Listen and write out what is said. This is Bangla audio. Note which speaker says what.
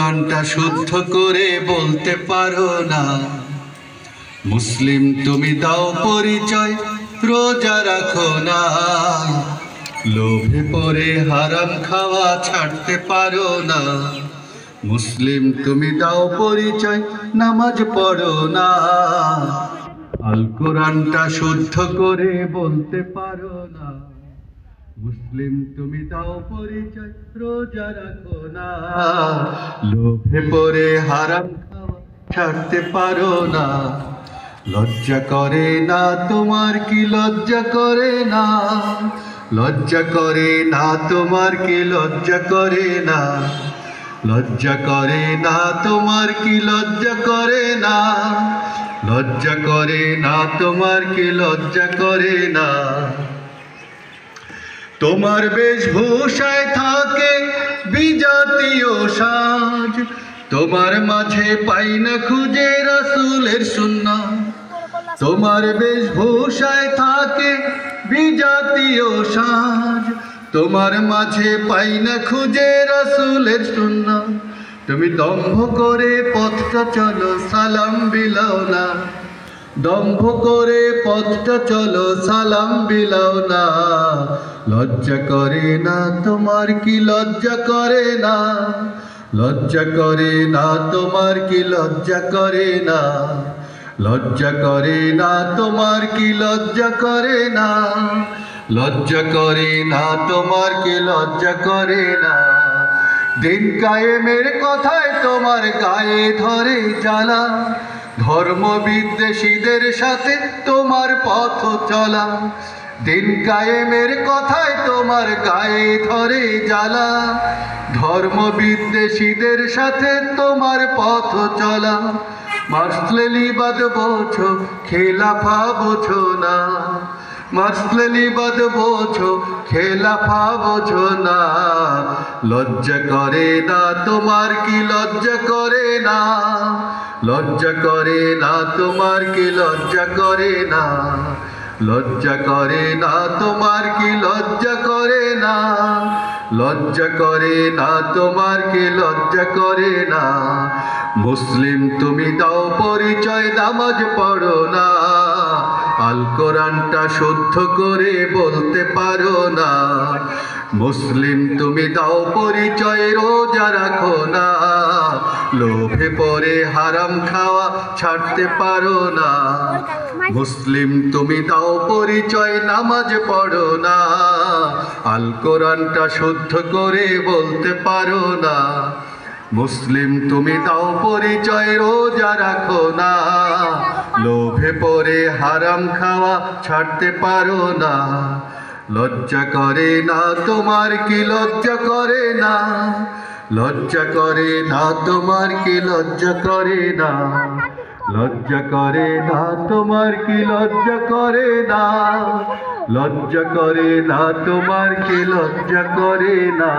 Speaker 1: কোরআনটা শুদ্ধ করে বলতে পারো না। মুসলিম তুমি দাও পরিচয়, রোজা রাখো না। লোভে পড়ে হারাম খাওয়া ছাড়তে পারো না। মুসলিম তুমি দাও পরিচয়, নামাজ পড়ো না। আল কোরআনটা শুদ্ধ করে বলতে পারো না। মুসলিম তুমি দাও পরিচয়, রোজা রাখো না। লোভে পড়ে হারাম খাওয়া ছাড়তে পারো না। লজ্জা করে না তোমার কি লজ্জা করে না? লজ্জা করে না তোমার কি লজ্জা করে না? লজ্জা করে না তোমার কি লজ্জা করে না? লজ্জা করে না তোমার কি লজ্জা করে না? তোমার বেশভূষায় থাকে বিজাতীয় সাজ, তোমার মাঝে পাই না খুঁজে রাসূলের সুন্নাহ। তোমার বেশভূষায় থাকে বিজাতীয় সাজ, তোমার মাঝে পাই না খুঁজে রাসূলের সুন্নাহ। তুমি দম্ভ করে পথটা চলো, সালাম বিলাও না। দম্ভ করে পথটা চলো, সালাম বিলাও না। লজ্জা করে না তোমার কি লজ্জা করে না? লজ্জা করে না তোমার কি লজ্জা করে না? লজ্জা করে না তোমার কি লজ্জা করে না? লজ্জা করে না তোমার কি লজ্জা করে না? দিন কায়েমের কথায় তোমার গায়ে ধরে জ্বালা, ধর্ম বিদ্বেষীদের সাথে তোমার পথ চলা। দিন কায়েমের কথায় তোমার গায়ে ধরে জ্বালা, ধর্ম বিদ্বেষীদের সাথে তোমার পথ চলা। মাসলেলিবাদ বোঝো, খেলাফা বোঝো না। মাসলেলিবাদ বোঝো, খেলাফা বোঝো না। লজ্জা করে না তোমার কি লজ্জা করে না? লজ্জা করে না তোমার কি লজ্জা করে না? লজ্জা করে না তোমার কি লজ্জা করে না? লজ্জা করে না তোমার কি লজ্জা করে না? মুসলিম তুমি দাও পরিচয়, নামাজ পড়ো না। আল কোরআনটা শুদ্ধ করে বলতে পারো না। মুসলিম তুমি দাও পরিচয়, রোজা রাখো না। লোভে পড়ে হারাম খাওয়া ছাড়তে পারো না। মুসলিম তুমি দাও পরিচয়, নামাজ পড়ো না। আল কোরআনটা শুদ্ধ করে বলতে পারো না। মুসলিম তুমি দাও পরিচয়, রোজা রাখো না। লোভে পড়ে হারাম খাওয়া ছাড়তে পারো না। লজ্জা করে না তোমার কি লজ্জা করে না? লজ্জা করে না তোমার কি লজ্জা করে না? লজ্জা করে না তোমার কি লজ্জা করে না? লজ্জা করে না তোমার কি লজ্জা করে না?